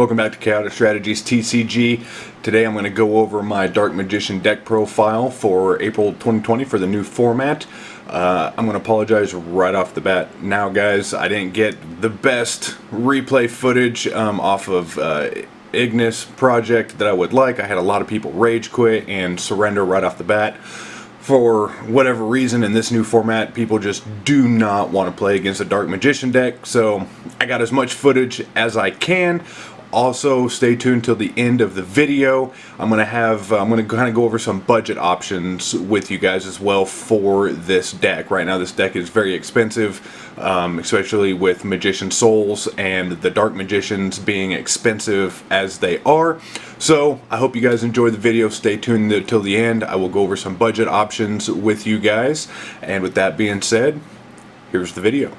Welcome back to Chaotic Strategies TCG. Today I'm going to go over my Dark Magician deck profile for April 2020 for the new format. I'm going to apologize right off the bat now, guys. I didn't get the best replay footage off of Ignis project that I would like. I had a lot of people rage quit and surrender right off the bat. For whatever reason, in this new format, people just do not want to play against a Dark Magician deck, so I got as much footage as I can. Also, stay tuned till the end of the video. I'm gonna kind of go over some budget options with you guys as well for this deck. Right now, this deck is very expensive, especially with Magician Souls and the Dark Magicians being expensive as they are. So, I hope you guys enjoy the video. Stay tuned till the end. I will go over some budget options with you guys. And with that being said, here's the video.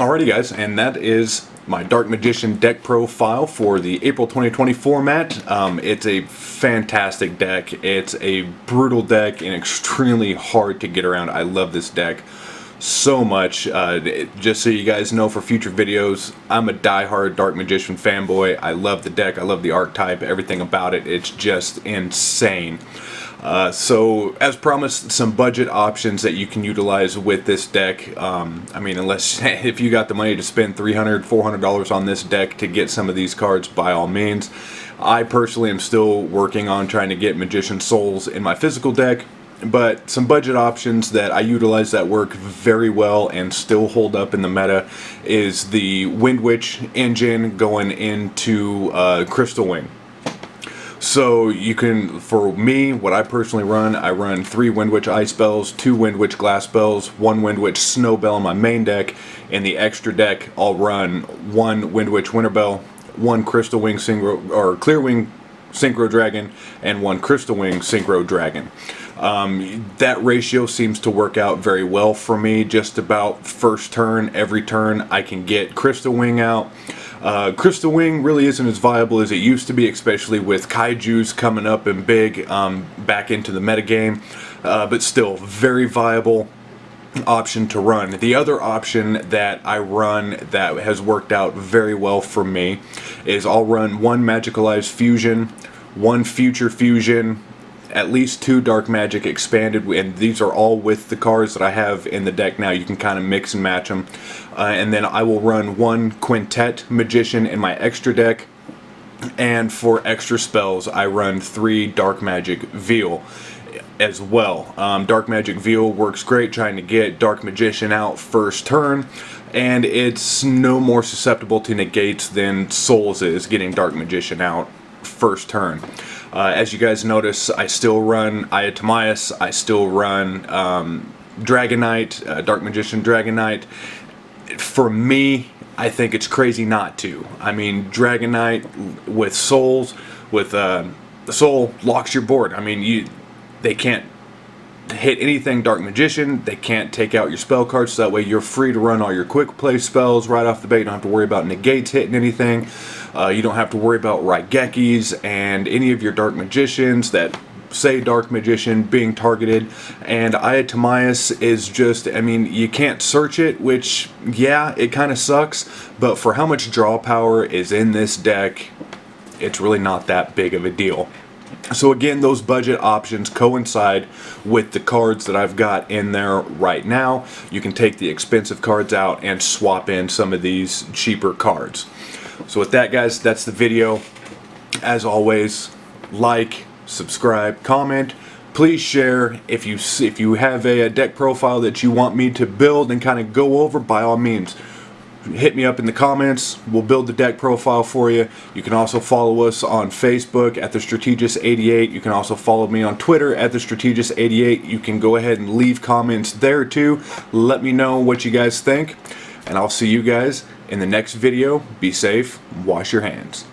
Alrighty guys, and that is my Dark Magician deck profile for the April 2020 format. It's a fantastic deck. It's a brutal deck and extremely hard to get around. I love this deck so much. Just so you guys know for future videos, I'm a diehard Dark Magician fanboy. I love the deck, I love the archetype, everything about it. It's just insane. So as promised, some budget options that you can utilize with this deck. I mean, unless if you got the money to spend $300, $400 on this deck to get some of these cards, by all means. I personally am still working on trying to get Magician Souls in my physical deck, but some budget options that I utilize that work very well and still hold up in the meta is the Wind Witch engine going into Crystal Wing. So you can, for me, what I personally run, I run 3 Wind Witch Ice spells, 2 Wind Witch Glass spells, 1 Wind Witch Snow Bell in my main deck. In the extra deck, I'll run 1 Wind Witch Winter Bell, 1 Crystal Wing Synchro, or Clear Wing Synchro Dragon, and 1 Crystal Wing Synchro Dragon. That ratio seems to work out very well for me. Just about first turn, every turn, I can get Crystal Wing out. Crystal Wing really isn't as viable as it used to be, especially with Kaijus coming up and big back into the metagame, but still very viable option to run. The other option that I run that has worked out very well for me is I'll run 1 Magicalized Fusion, 1 Future Fusion, at least 2 Dark Magic Expanded, and these are all with the cards that I have in the deck now. You can kind of mix and match them. And then I will run 1 Quintet Magician in my extra deck, and for extra spells I run 3 Dark Magic Veil as well. Dark Magic Veil works great trying to get Dark Magician out first turn, and it's no more susceptible to negates than Souls is getting Dark Magician out first turn. As you guys notice, I still run Eye of Timaeus, I still run Dragon Knight, Dark Magician Dragon Knight. For me, I think it's crazy not to. I mean, Dragon Knight with Souls, with the Soul locks your board. I mean, they can't hit anything Dark Magician, they can't take out your spell cards, so that way you're free to run all your quick play spells right off the bat. You don't have to worry about negates hitting anything. You don't have to worry about Raigekis and any of your Dark Magicians that say Dark Magician being targeted, and Eye of Timaeus is just, I mean, you can't search it, which, yeah, it kind of sucks, but for how much draw power is in this deck, it's really not that big of a deal. So again, those budget options coincide with the cards that I've got in there right now. You can take the expensive cards out and swap in some of these cheaper cards. So with that, guys, that's the video. As always, like, subscribe, comment. Please share. If you have a deck profile that you want me to build and kind of go over, by all means, hit me up in the comments. We'll build the deck profile for you. You can also follow us on Facebook at the Strategist88. You can also follow me on Twitter at the Strategist88. You can go ahead and leave comments there too. Let me know what you guys think, and I'll see you guys in the next video. Be safe. Wash your hands.